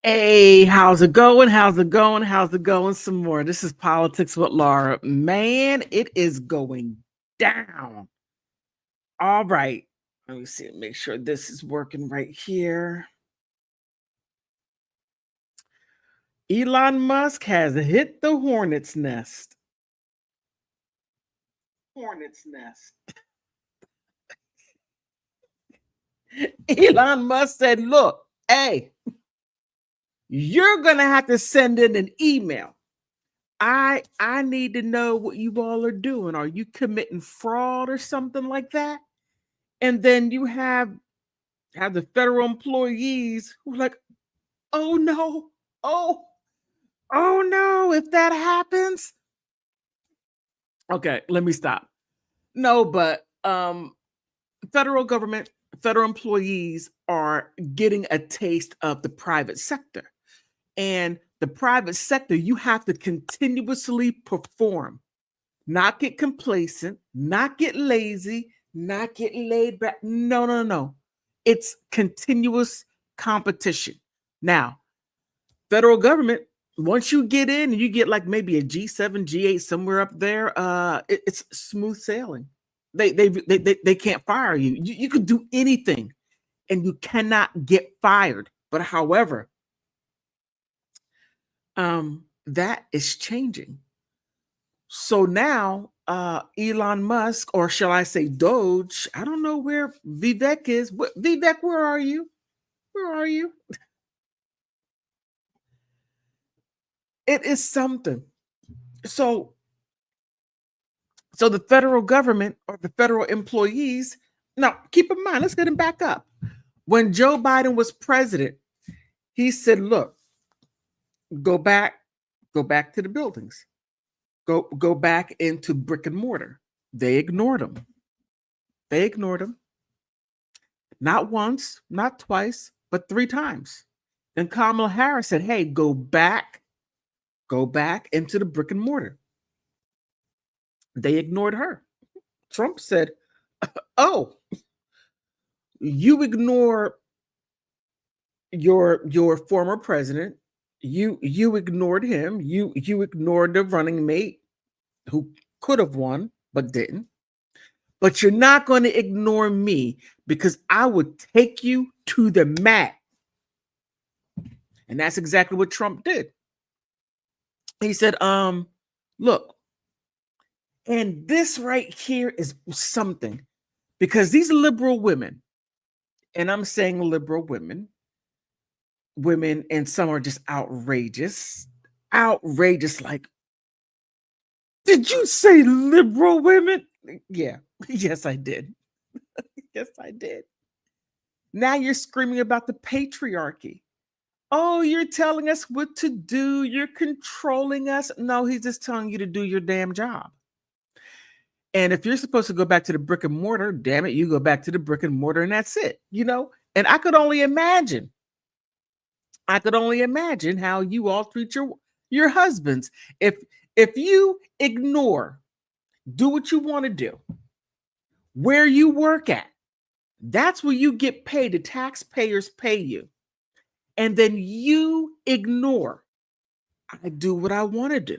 Hey, how's it going? How's it going? How's it going? Some more. This is Politics with Laura. Man, it is going down. All right. Let me see, make sure this is working right here. Elon Musk has hit the hornet's nest. Hornet's nest. Elon Musk said, look, hey, you're going to have to send in an email. I need to know what you all are doing. Are you committing fraud or something like that? And then you have the federal employees who are like, oh no, oh, oh no, if that happens. Okay, let me stop. No, but federal government, federal employees are getting a taste of the private sector. And the private sector, you have to continuously perform, not get complacent, not get lazy, not get laid back. No, no, no. It's continuous competition. Now, federal government, once you get in and you get like maybe a G7, G8 somewhere up there, it's smooth sailing. They can't fire you. You could do anything and you cannot get fired. But however, that is changing. So now, Elon Musk, or shall I say Doge, I don't know where Vivek is. Vivek, where are you? Where are you? It is something. So, so the federal government or the federal employees, now keep in mind, let's get him back up. When Joe Biden was president, he said, look, go back to the buildings. Go back into brick and mortar. They ignored him. They ignored him. Not once, not twice, but 3 times. Then Kamala Harris said, hey, go back into the brick and mortar. They ignored her. Trump said, oh, you ignore your former president. You ignored him. You ignored the running mate who could have won but didn't. But you're not going to ignore me because I would take you to the mat. And that's exactly what Trump did. He said, look, and this right here is something, because these liberal women, and I'm saying liberal women, and some are just outrageous, like, did you say liberal women? Yeah, yes, I did. Yes, I did. Now you're screaming about the patriarchy. Oh, you're telling us what to do. You're controlling us. No, he's just telling you to do your damn job. And if you're supposed to go back to the brick and mortar, damn it, you go back to the brick and mortar and that's it, you know? And I could only imagine how you all treat your husbands. If you ignore, do what you want to do, where you work at, that's where you get paid. The taxpayers pay you. And then you ignore, I do what I want to do.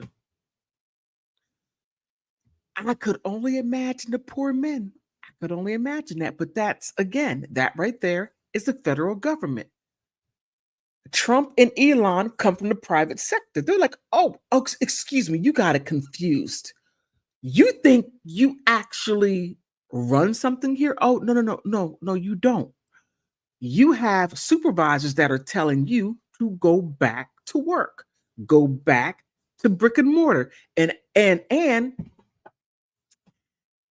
I could only imagine the poor men. I could only imagine that. But that's, again, that right there is the federal government. Trump and Elon come from the private sector. They're like, oh, excuse me, you got it confused. You think you actually run something here? Oh, no, you don't. You have supervisors that are telling you to go back to work, go back to brick and mortar. And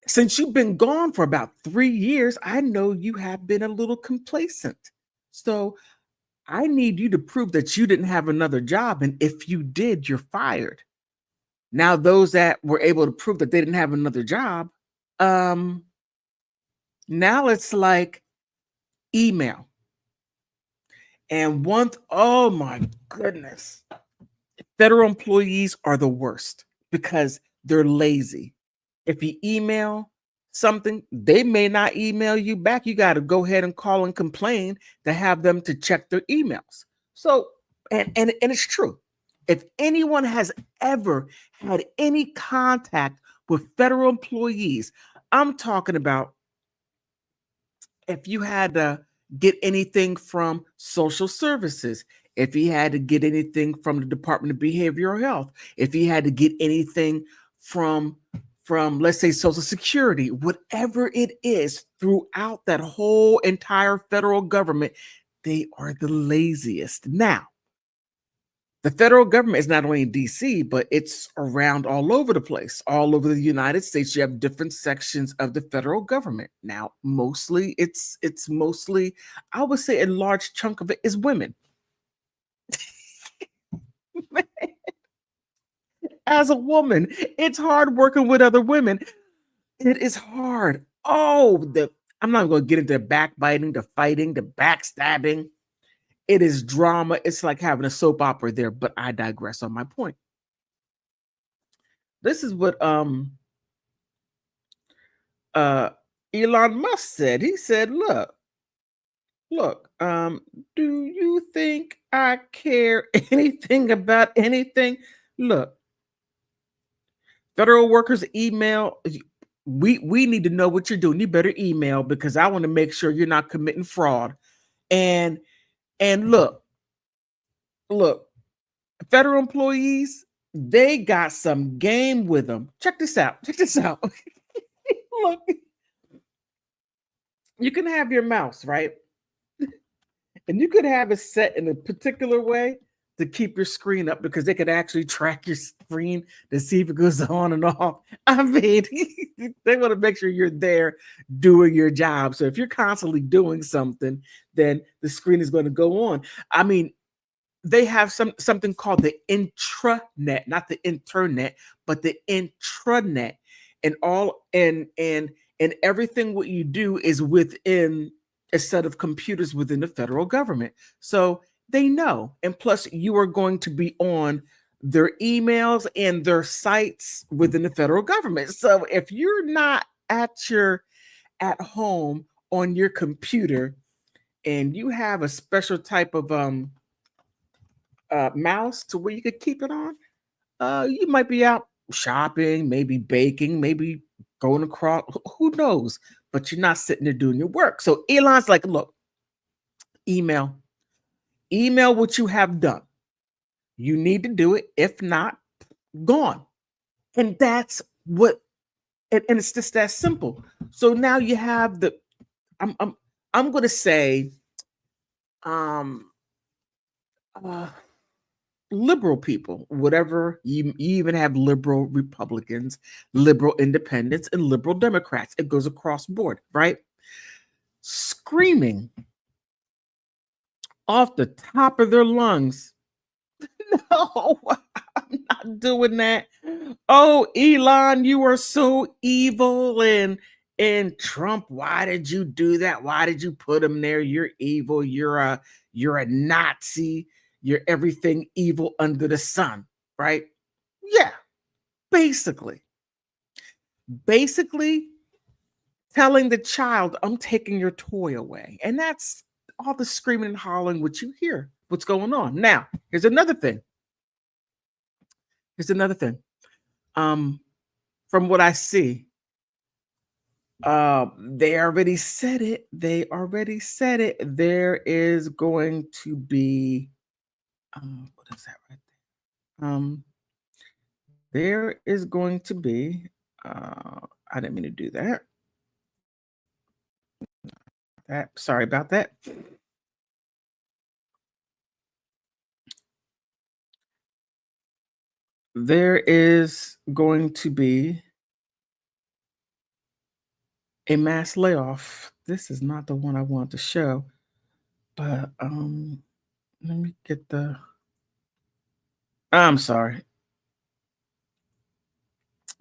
since you've been gone for about 3 years, I know you have been a little complacent. So I need you to prove that you didn't have another job. And if you did, you're fired. Now, those that were able to prove that they didn't have another job, now it's like email. And oh my goodness, federal employees are the worst because they're lazy. If you email something, they may not email you back. You got to go ahead and call and complain to have them to check their emails. So And it's true. If anyone has ever had any contact with federal employees, I'm talking about if you had to get anything from social services, if he had to get anything from the Department of Behavioral Health, if he had to get anything from let's say Social Security, whatever it is throughout that whole entire federal government, they are the laziest. Now, the federal government is not only in DC, but it's around all over the place. All over the United States, you have different sections of the federal government. Now, mostly it's mostly, I would say a large chunk of it is women. As a woman, it's hard working with other women. It is hard. Oh, the I'm not going to get into the backbiting, the fighting, the backstabbing. It is drama. It's like having a soap opera there, but I digress on my point. This is what uh Elon Musk said. He said, look, do you think I care anything about anything? Look, federal workers email. We need to know what you're doing. You better email because I want to make sure you're not committing fraud. And look, federal employees, they got some game with them. Check this out. Check this out. Look, you can have your mouse, right? And you could have it set in a particular way to keep your screen up because they could actually track your screen to see if it goes on and off. I mean, they want to make sure you're there doing your job. So if you're constantly doing something, then the screen is going to go on. I mean, they have something called the intranet, not the internet, but the intranet, and all and everything what you do is within a set of computers within the federal government. So they know, and plus you are going to be on their emails and their sites within the federal government. So if you're not at home on your computer and you have a special type of mouse to where you could keep it on, you might be out shopping, maybe baking, maybe going across, who knows? But you're not sitting there doing your work. So Elon's like, look, email, email what you have done. You need to do it. If not, gone. And that's what, and it's just that simple. So now you have the, I'm going to say, um, uh, liberal people, whatever you even have liberal Republicans, liberal independents, and liberal Democrats. It goes across board, right? Screaming off the top of their lungs. No, I'm not doing that. Oh, Elon, you are so evil. And Trump, why did you do that? Why did you put him there? You're evil. You're a Nazi. You're everything evil under the sun, right? Yeah, basically. Basically telling the child, I'm taking your toy away. And that's all the screaming and hollering what you hear, what's going on. Now, here's another thing. Here's another thing. From what I see, they already said it. They already said it. There is going to be what is that right there? There is going to be I didn't mean to do that. Sorry about that. There is going to be a mass layoff. This is not the one I want to show, but let me get the I'm sorry.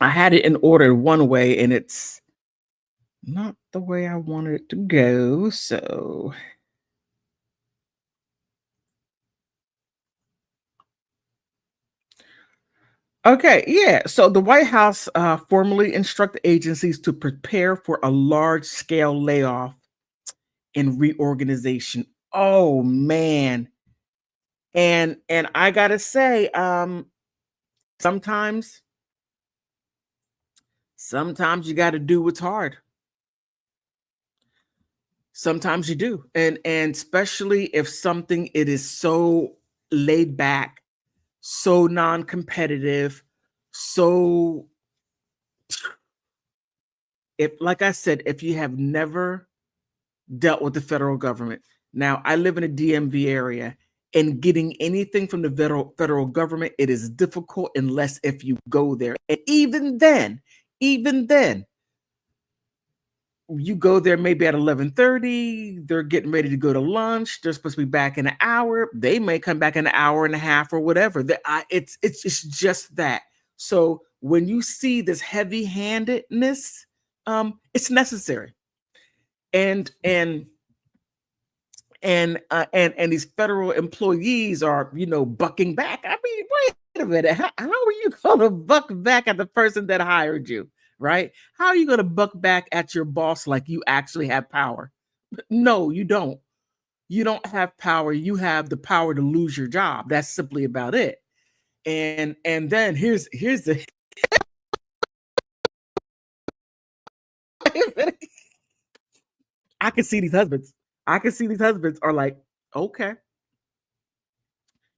I had it in order one way and it's not the way I wanted it to go. So okay, yeah. So the White House formally instructed agencies to prepare for a large scale layoff and reorganization. Oh man, And I gotta say, sometimes you got to do what's hard. Sometimes you do, and especially if something it is so laid back, so non-competitive, so if, like I said, if you have never dealt with the federal government. Now, I live in a DMV area, and getting anything from the federal government, it is difficult unless if you go there. And even then, you go there maybe at 11:30. They're getting ready to go to lunch. They're supposed to be back in an hour. They may come back in an hour and a half or whatever. It's just that. So when you see this heavy-handedness, it's necessary. And these federal employees are, bucking back. I mean, wait a minute. How are you going to buck back at the person that hired you, right? How are you going to buck back at your boss like you actually have power? No, you don't. You don't have power. You have the power to lose your job. That's simply about it. And then here's the I can see these husbands. Are like, okay,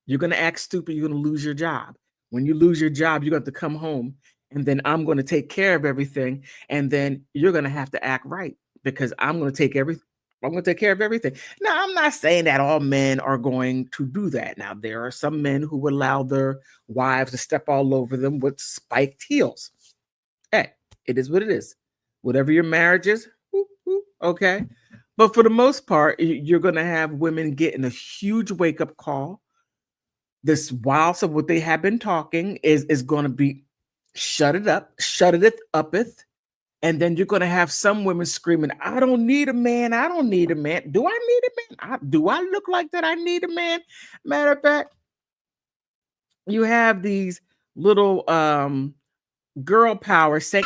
you're going to act stupid. You're going to lose your job. When you lose your job, you're going to come home, and then I'm going to take care of everything. And then you're going to have to act right because I'm going to take care of everything. Now, I'm not saying that all men are going to do that. Now, there are some men who would allow their wives to step all over them with spiked heels. Hey, it is what it is. Whatever your marriage is, okay. But for the most part, you're going to have women getting a huge wake-up call. This whilst of what they have been talking is going to be shut it uppeth. And then you're going to have some women screaming, I don't need a man. Do I need a man? Do I look like that? I need a man. Matter of fact, you have these little girl power saying,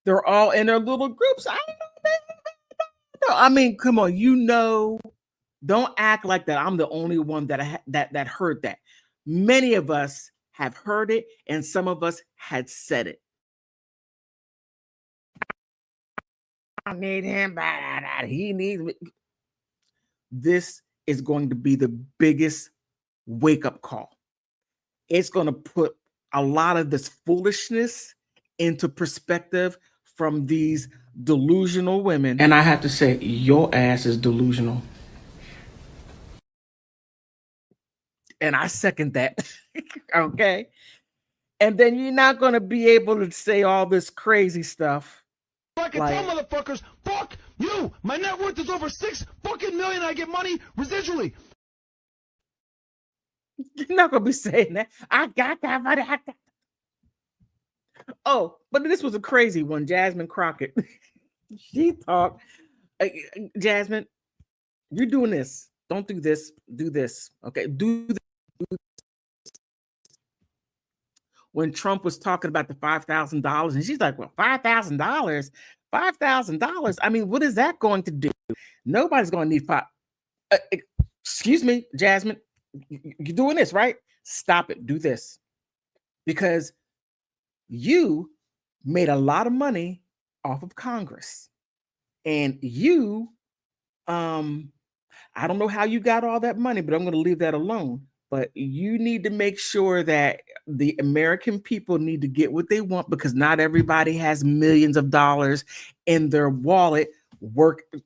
they're all in their little groups. I mean, come on, don't act like that. I'm the only one that heard that. Many of us have heard it, and some of us had said it. I need him. He needs me. This is going to be the biggest wake-up call. It's going to put a lot of this foolishness into perspective from these delusional women. And I have to say, your ass is delusional. And I second that. Okay. And then you're not going to be able to say all this crazy stuff. I can tell motherfuckers, fuck you. My net worth is over $6 fucking million. I get money residually. You're not going to be saying that. I got that money. Oh, but this was a crazy one. Jasmine Crockett. She talked. Jasmine, you're doing this. Don't do this. Do this. Okay. Do this. When Trump was talking about the $5,000, and she's like, well, $5,000? $5,000? I mean, what is that going to do? Nobody's going to need five. Excuse me, Jasmine. You're doing this, right? Stop it. Do this. Because you made a lot of money off of Congress. And you, I don't know how you got all that money, but I'm going to leave that alone. But you need to make sure that the American people need to get what they want, because not everybody has millions of dollars in their wallet working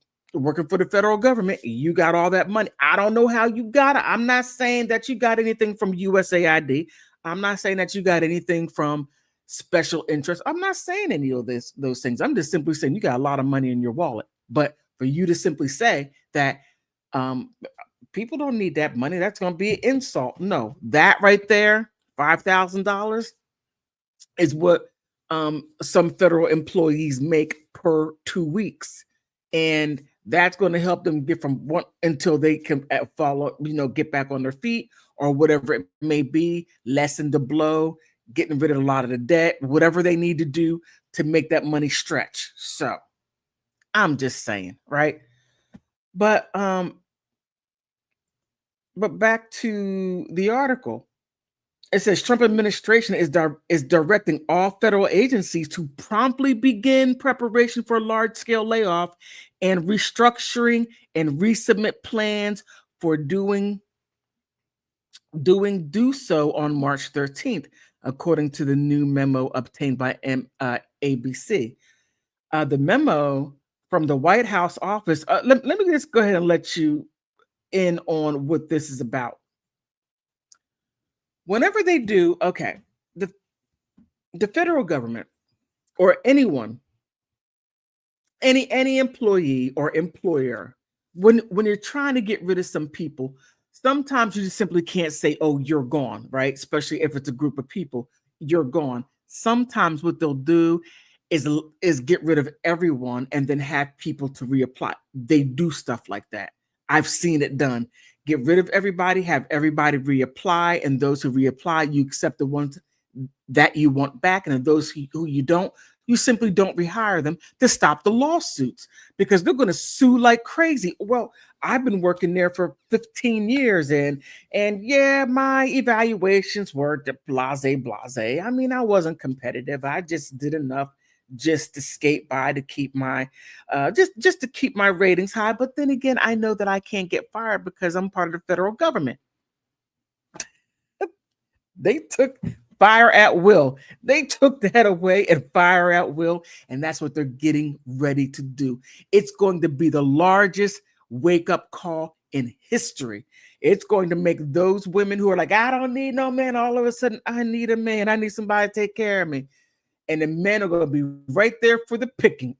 for the federal government. You got all that money. I don't know how you got it. I'm not saying that you got anything from USAID. I'm not saying that you got anything from special interest. I'm not saying any of those things. I'm just simply saying you got a lot of money in your wallet. But for you to simply say that people don't need that money, that's going to be an insult. No, that right there, $5,000 is what some federal employees make per 2 weeks. And that's going to help them get from one until they can follow, get back on their feet or whatever it may be, lessen the blow, getting rid of a lot of the debt, whatever they need to do to make that money stretch. So I'm just saying, right? But back to the article. It says Trump administration is directing all federal agencies to promptly begin preparation for large-scale layoff and restructuring and resubmit plans for do so on March 13th, according to the new memo obtained by ABC. The memo from the White House office. Let me just go ahead and let you in on what this is about. Whenever they do, okay, the federal government or anyone, any employee or employer, when you're trying to get rid of some people, sometimes you just simply can't say, "Oh, you're gone," right? Especially if it's a group of people, you're gone. Sometimes what they'll do is get rid of everyone and then have people to reapply. They do stuff like that. I've seen it done. Get rid of everybody, have everybody reapply, and those who reapply, you accept the ones that you want back, and those who you don't, you simply don't rehire them to stop the lawsuits because they're going to sue like crazy. Well, I've been working there for 15 years, and yeah, my evaluations were blase. I mean, I wasn't competitive. I just did enough just to skate by to keep my just to keep my ratings high. But then again, I know that I can't get fired because I'm part of the federal government. They took fire at will. They took that away and fire at will. And that's what they're getting ready to do. It's going to be the largest wake up call in history. It's going to make those women who are like, I don't need no man. All of a sudden, I need a man. I need somebody to take care of me. And the men are going to be right there for the picking.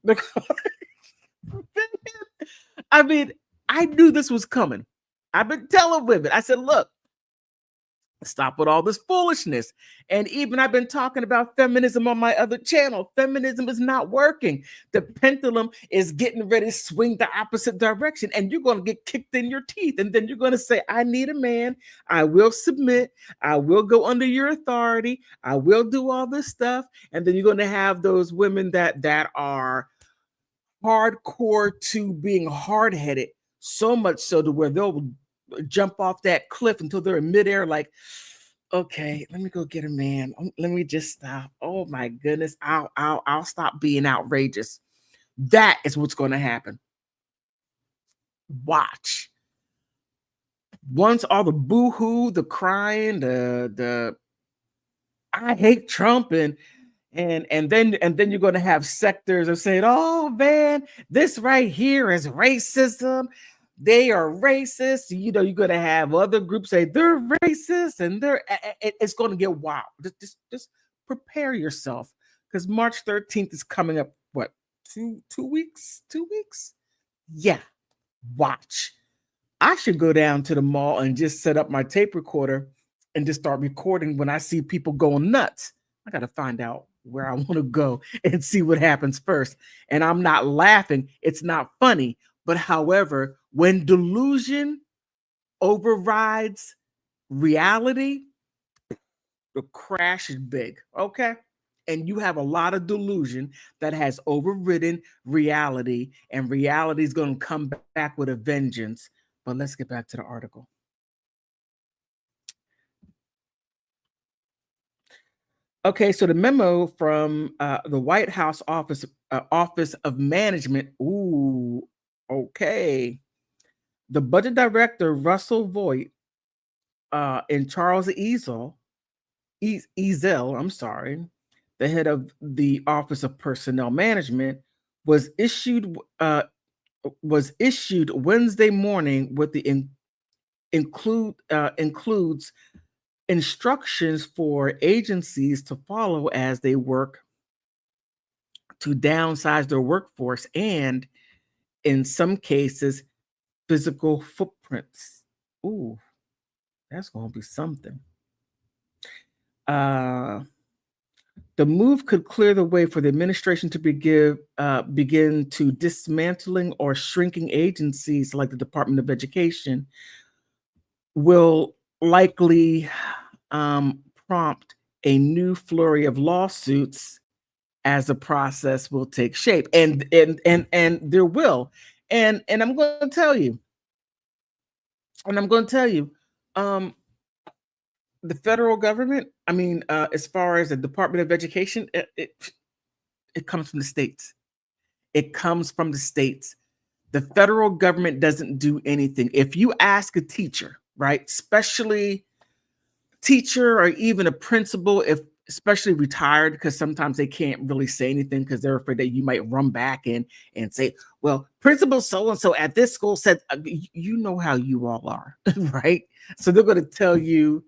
I mean, I knew this was coming. I've been telling women, I said, look, stop with all this foolishness. And even I've been talking about feminism on my other channel. Feminism is not working. The pendulum is getting ready to swing the opposite direction, and you're going to get kicked in your teeth. And then you're going to say, I need a man. I will submit. I will go under your authority. I will do all this stuff. And then you're going to have those women that are hardcore to being hard-headed, so much so to where they'll jump off that cliff until they're in midair, like, okay, let me go get a man. Let me just stop. Oh my goodness, I'll stop being outrageous. That is what's going to happen. Watch. Once all the boo-hoo, the crying, the I hate Trump and then you're going to have sectors of saying, oh man, this right here is racism. They are racist. You know, you're going to have other groups say they're racist, and it's going to get wild. Just prepare yourself, because March 13th is coming up. What, two weeks? 2 weeks? Yeah. Watch. I should go down to the mall and just set up my tape recorder and just start recording when I see people going nuts. I got to find out where I want to go and see what happens first. And I'm not laughing. It's not funny. But however, when delusion overrides reality, the crash is big, okay? And you have a lot of delusion that has overridden reality, and reality is going to come back with a vengeance. But let's get back to the article. Okay, so the memo from the White House Office of Management. Ooh, okay. The budget director, Russell Voigt, and Charles Ezel, I'm sorry, the head of the Office of Personnel Management, was issued Wednesday morning with the includes instructions for agencies to follow as they work to downsize their workforce and, in some cases, physical footprints. Ooh, that's going to be something. The move could clear the way for the administration to begin to dismantling or shrinking agencies like the Department of Education. Will likely prompt a new flurry of lawsuits as the process will take shape. And there will. And I'm going to tell you, um, the federal government, I mean, as far as the Department of Education, it comes from the states. It comes from the states. The federal government doesn't do anything. If you ask a teacher, right, especially teacher or even a principal, if especially retired, because sometimes they can't really say anything because they're afraid that you might run back and say, well, principal so and so at this school said, you know how you all are, right? So they're going to tell you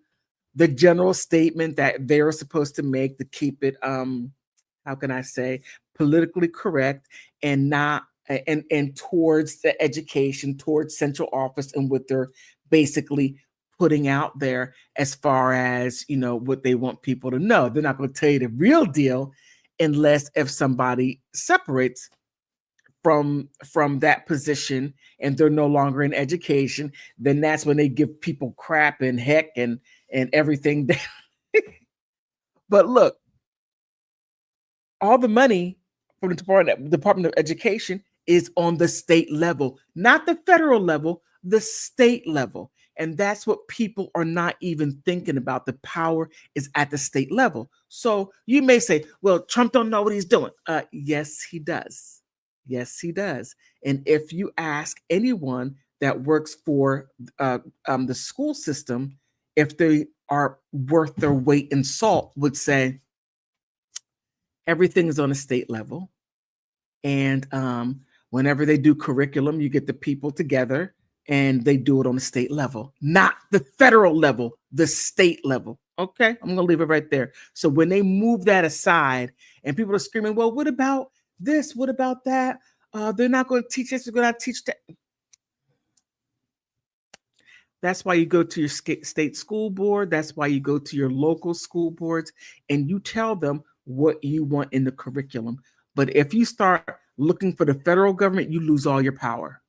the general statement that they're supposed to make to keep it how can I say, politically correct and not and towards the education, towards central office and what they're basically putting out there as far as, you know, what they want people to know. They're not going to tell you the real deal unless if somebody separates from that position and they're no longer in education, then that's when they give people crap and heck and everything. But look, all the money from the Department of Education is on the state level, not the federal level, the state level. And that's what people are not even thinking about. The power is at the state level. So you may say, well, Trump don't know what he's doing. Yes, he does. Yes, he does. And if you ask anyone that works for the school system, if they are worth their weight in salt, would say, everything is on a state level. And whenever they do curriculum, you get the people together and they do it on the state level, not the federal level, the state level. Okay, I'm going to leave it right there. So when they move that aside and people are screaming, well, what about this? What about that? They're not going to teach this, they're going to teach that. That's why you go to your state school board. That's why you go to your local school boards and you tell them what you want in the curriculum. But if you start looking for the federal government, you lose all your power.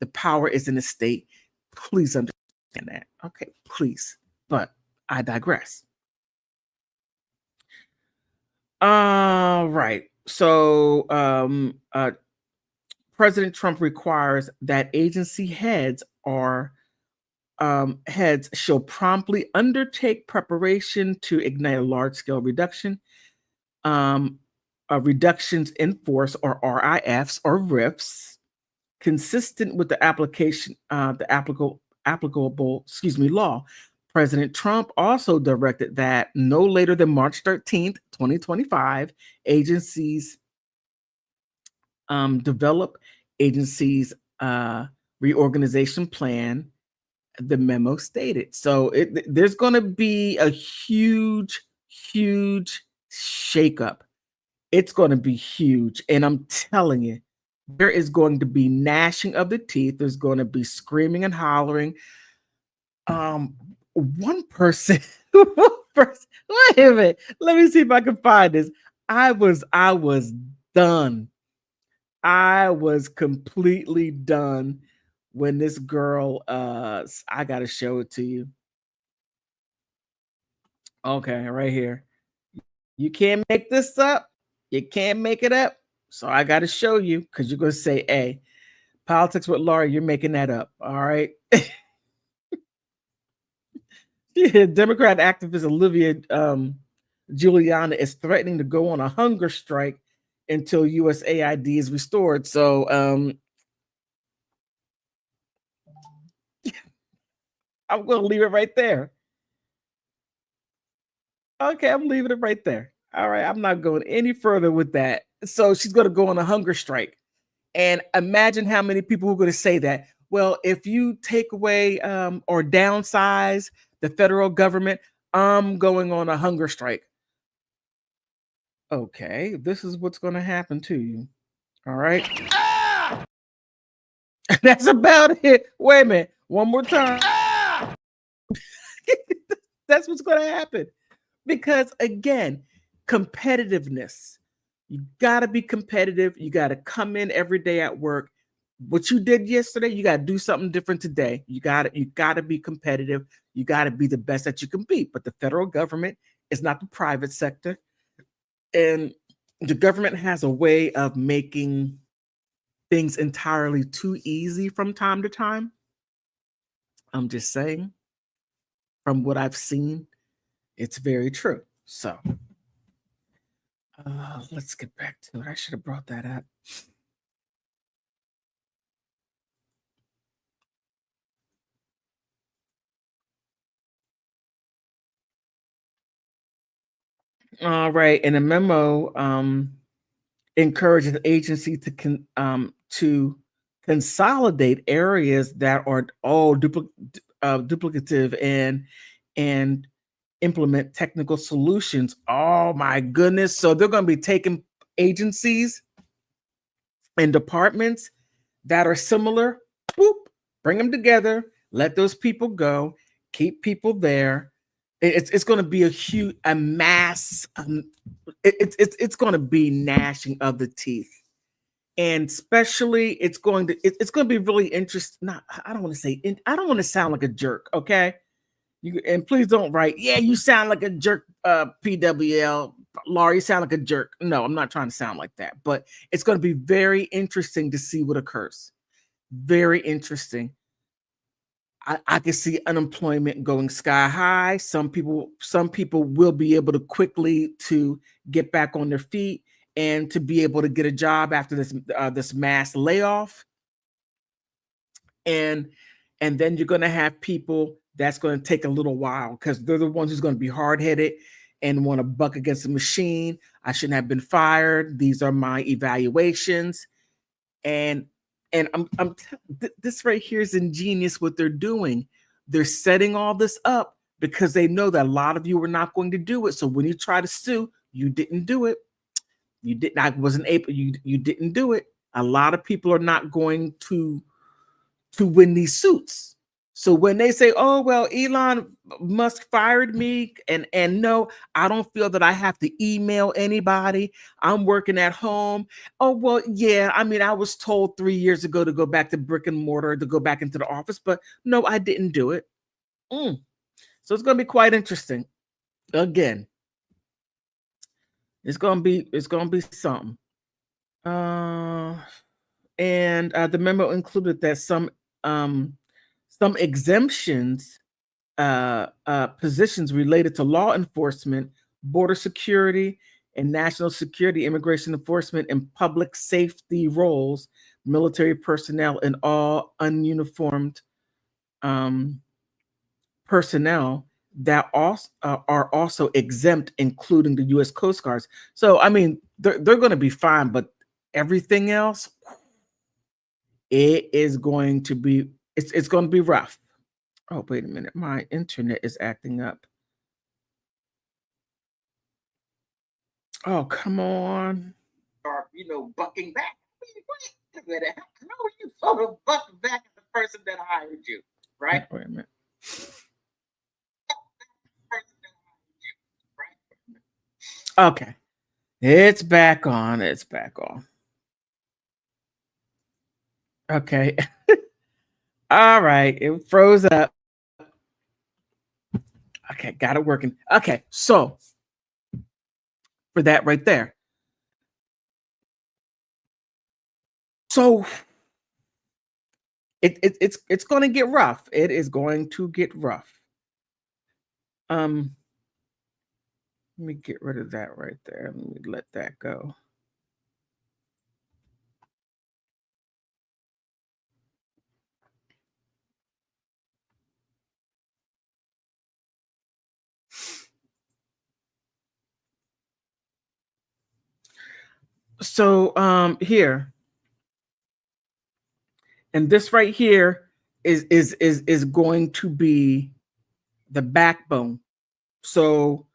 The power is in the state. Please understand that. Okay, please. But I digress. All right. So President Trump requires that agency heads shall promptly undertake preparation to ignite a large-scale reductions in force, or RIFs or RIFs, consistent with the applicable law. President Trump also directed that no later than March 13th, 2025, agencies develop agencies reorganization plan, the memo stated. So there's going to be a huge shakeup. It's going to be huge. And I'm telling you, there is going to be gnashing of the teeth. There's going to be screaming and hollering. One person, wait a minute. Let me see if I can find this. I was done. I was completely done when this girl, I got to show it to you. Okay, right here. You can't make this up. You can't make it up. So I got to show you because you're going to say, hey, politics with Laurie, you're making that up. All right. Democrat activist Olivia Juliana is threatening to go on a hunger strike until USAID is restored. So I'm going to leave it right there. Okay, I'm leaving it right there. All right, I'm not going any further with that. So she's going to go on a hunger strike. And imagine how many people are going to say that. Well, if you take away or downsize the federal government, I'm going on a hunger strike. Okay, this is what's going to happen to you. All right. Ah! That's about it. Wait a minute. One more time. Ah! That's what's going to happen. Because again, competitiveness. You got to be competitive. You got to come in every day at work. What you did yesterday, you got to do something different today. You got to be competitive. You got to be the best that you can be. But the federal government It's not the private sector. And the government has a way of making things entirely too easy from time to time. I'm just saying, from what I've seen, it's very true. So let's get back to it. I should have brought that up. All right. In a memo, encourages the agency to consolidate areas that are all duplicative and implement technical solutions. Oh my goodness! So they're going to be taking agencies and departments that are similar, boop, bring them together, let those people go, keep people there. It's going to be a mass. It's going to be gnashing of the teeth, and especially it's going to be really interesting. Not, I don't want to say, I don't want to sound like a jerk, okay? And please don't write, yeah, you sound like a jerk, PWL. Laura, you sound like a jerk. No, I'm not trying to sound like that, but it's going to be very interesting to see what occurs. Very interesting. I can see unemployment going sky high. Some people will be able to quickly to get back on their feet and to be able to get a job after this mass layoff. And then you're going to have people that's going to take a little while because they're the ones who's going to be hard-headed and want to buck against the machine. I shouldn't have been fired. These are my evaluations. And this right here is ingenious what they're doing. They're setting all this up because they know that a lot of you are not going to do it. So when you try to sue, you didn't do it. You didn't. I wasn't able. You didn't do it. A lot of people are not going to win these suits. So when they say, "Oh well, Elon Musk fired me," and no, I don't feel that I have to email anybody. I'm working at home. Oh well, yeah. I mean, I was told 3 years ago to go back to brick and mortar, to go back into the office, but no, I didn't do it. So it's going to be quite interesting. Again, it's going to be something. And the memo included that some exemptions positions related to law enforcement, border security, and national security, immigration enforcement, and public safety roles, military personnel, and all ununiformed personnel that also are also exempt, including the U.S. Coast Guards. So, I mean, they're going to be fine, but everything else, it is going to be it's going to be rough. Oh, wait a minute. My internet is acting up. Oh, come on. Or, bucking back. How are you sort of buck back at the person that hired you, right? Wait a minute. Okay. It's back on. It's back on. Okay. All right. It froze up. Okay, got it working. Okay, so for that right there. So it's going to get rough. It is going to get rough. Let me get rid of that right there. Let me let that go. So here, and this right here is going to be the backbone. So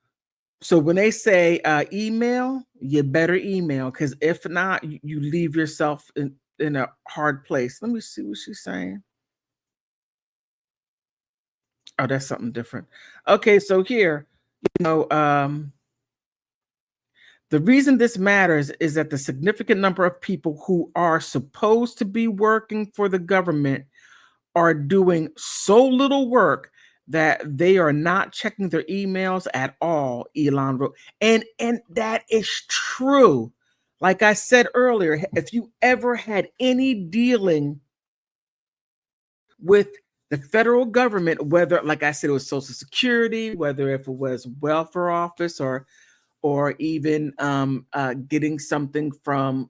when they say email, you better email, because if not, you leave yourself in a hard place. Let me see what she's saying. Oh, that's something different. Okay, so here, the reason this matters is that the significant number of people who are supposed to be working for the government are doing so little work that they are not checking their emails at all, Elon wrote. And that is true. Like I said earlier, if you ever had any dealing with the federal government, whether, like I said, it was Social Security, whether if it was welfare office or even getting something from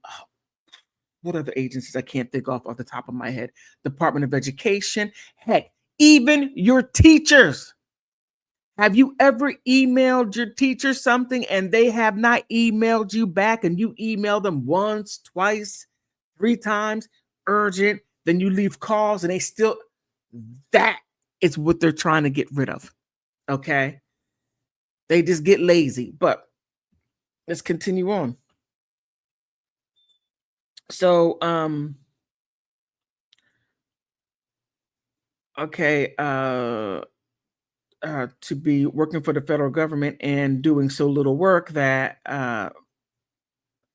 what other agencies I can't think off the top of my head, Department of Education, heck, even your teachers. Have you ever emailed your teacher something and they have not emailed you back, and you email them once, twice, 3 times, urgent, then you leave calls and they still, that is what they're trying to get rid of. Okay. They just get lazy, but let's continue on. So, okay, to be working for the federal government and doing so little work that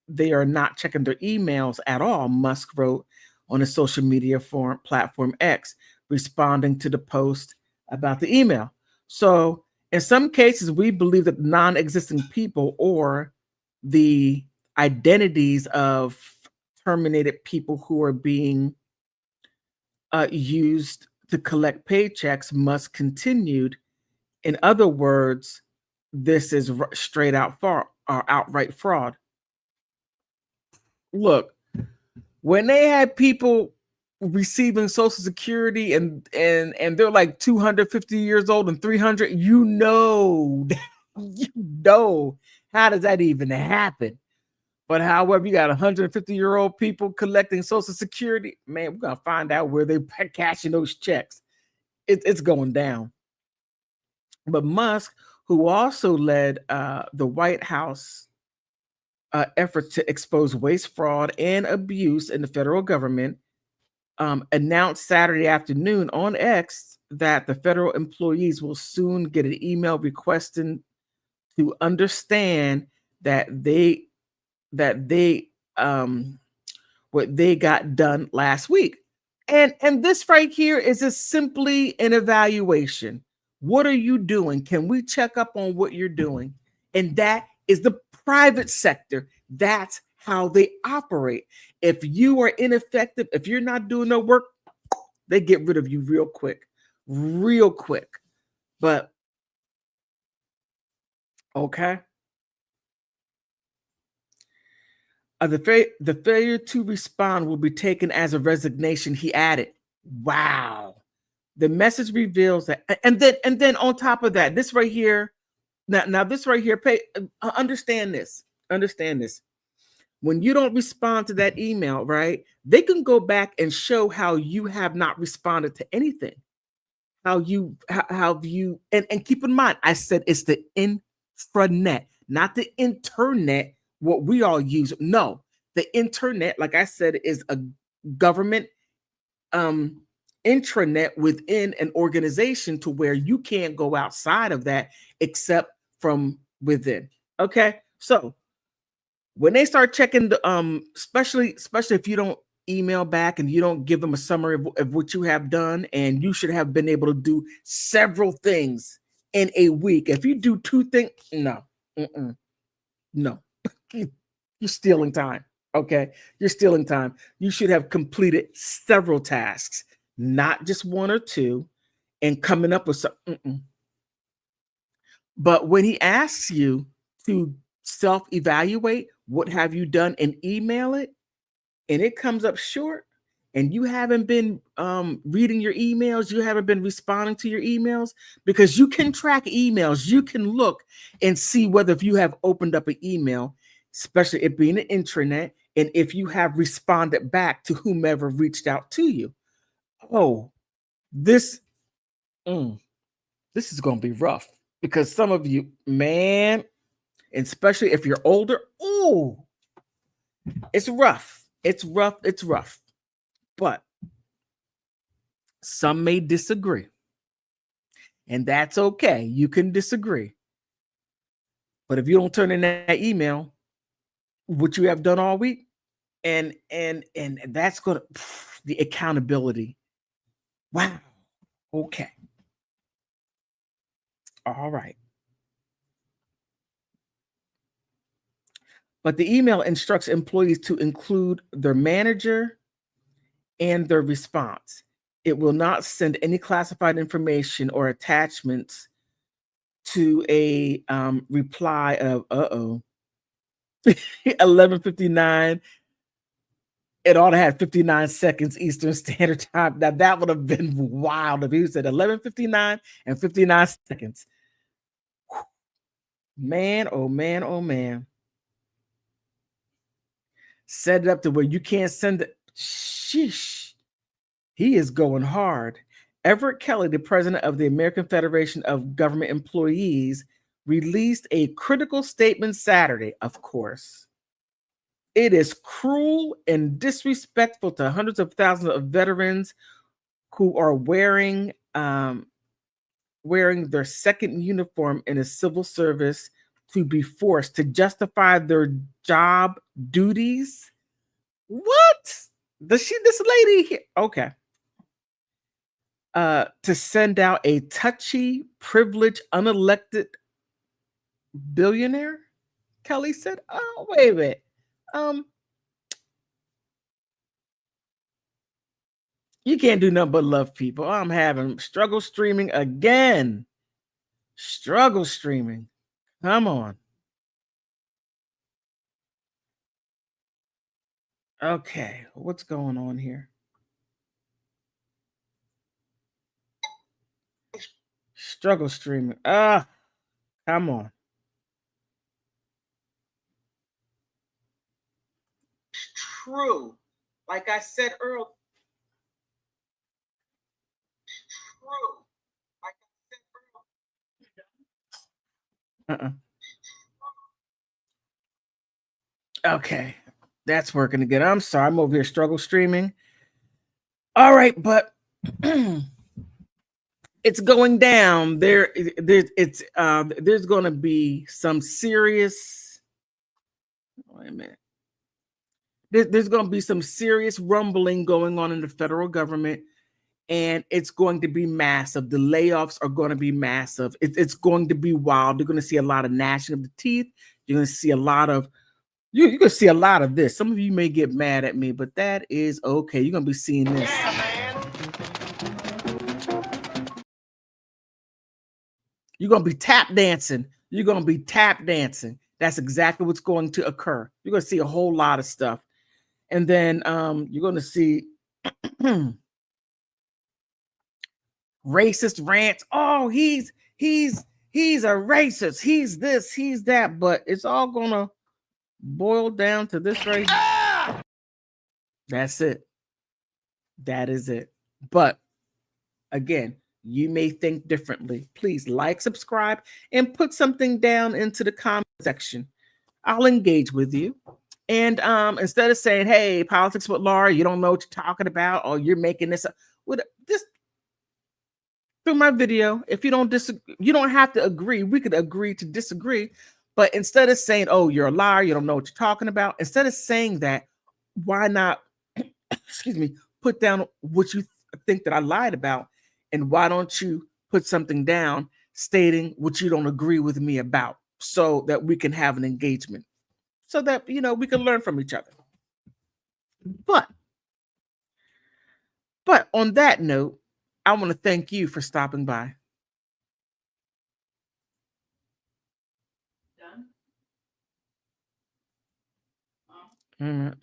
they are not checking their emails at all, Musk wrote on his social media platform X, responding to the post about the email. So, in some cases, we believe that non-existing people or the identities of terminated people who are being used to collect paychecks must continued. In other words, this is straight out fraud or outright fraud. Look, when they had people receiving Social Security and they're like 250 years old and 300, you know how does that even happen? But however, you got 150-year-old people collecting Social Security, man, we're gonna find out where they're cashing those checks. It's going down. But Musk, who also led the White House effort to expose waste, fraud, and abuse in the federal government, announced Saturday afternoon on X that the federal employees will soon get an email requesting to understand that they what they got done last week. And this right here is just simply an evaluation. What are you doing? Can we check up on what you're doing? And that is the private sector. That's how they operate. If you are ineffective, if you're not doing no work, they get rid of you real quick. Real quick. But okay. The failure to respond will be taken as a resignation, he added. Wow. The message reveals that, and then on top of that, this right here, now this right here, understand this. Understand this. When you don't respond to that email, right? They can go back and show how you have not responded to anything. How you and keep in mind, I said it's the intranet, not the internet, what we all use. No, the internet, like I said, is a government intranet within an organization to where you can't go outside of that except from within. Okay, so when they start checking the especially if you don't email back and you don't give them a summary of what you have done, and you should have been able to do several things in a week. If you do 2 things, no, no, you're stealing time. Okay, you're stealing time. You should have completed several tasks, not just 1 or 2, and coming up with something. But when he asks you to self-evaluate, what have you done, and email it, and it comes up short, and you haven't been reading your emails, you haven't been responding to your emails, because you can track emails, you can look and see whether if you have opened up an email, especially it being an intranet, and if you have responded back to whomever reached out to you. Oh, this is going to be rough, because some of you, man, and especially if you're older, it's rough. It's rough. It's rough. But some may disagree. And that's okay. You can disagree. But if you don't turn in that email, what you have done all week, and that's going to the accountability. Wow. Okay. All right. But the email instructs employees to include their manager and their response. It will not send any classified information or attachments to a reply of 11:59. It ought to have 59 seconds Eastern Standard Time. Now that would have been wild if he said 11:59 and 59 seconds. Man, oh man, oh man. Set it up to where you can't send it. Sheesh. He is going hard. Everett Kelly, the president of the American Federation of Government Employees, released a critical statement Saturday, of course. It is cruel and disrespectful to hundreds of thousands of veterans who are wearing their second uniform in a civil service to be forced to justify their job duties. What? This lady? Okay. To send out a touchy, privileged, unelected billionaire? Kelly said, "Oh, wait a minute. You can't do nothing but love people. I'm having struggle streaming again. Struggle streaming. Come on. Okay, what's going on here? Struggle streaming. Come on. True. Like I said earlier. True. Like I said earlier. Okay, that's working again. I'm sorry, I'm over here struggle streaming. All right, but it's going down. There's going to be some serious. Wait a minute. There's going to be some serious rumbling going on in the federal government, and it's going to be massive. The layoffs are going to be massive. It's going to be wild. You're going to see a lot of gnashing of the teeth. You're going to see a lot of you're going to see a lot of this. Some of you may get mad at me, but that is okay. You're going to be seeing this. Yeah, man. You're going to be tap dancing. You're going to be tap dancing. That's exactly what's going to occur. You're going to see a whole lot of stuff. And then you're going to see racist rants. Oh, he's a racist. He's this, he's that. But it's all going to boil down to this right here. That's it. That is it. But again, you may think differently. Please like, subscribe, and put something down into the comment section. I'll engage with you. And instead of saying, hey, politics with Laura, you don't know what you're talking about, or you're making this up, with this through my video. If you don't disagree, you don't have to agree. We could agree to disagree. But instead of saying, oh, you're a liar, you don't know what you're talking about, instead of saying that, why not, excuse me, put down what you think that I lied about? And why don't you put something down stating what you don't agree with me about, so that we can have an engagement, so that, we can learn from each other. But on that note, I want to thank you for stopping by. Done?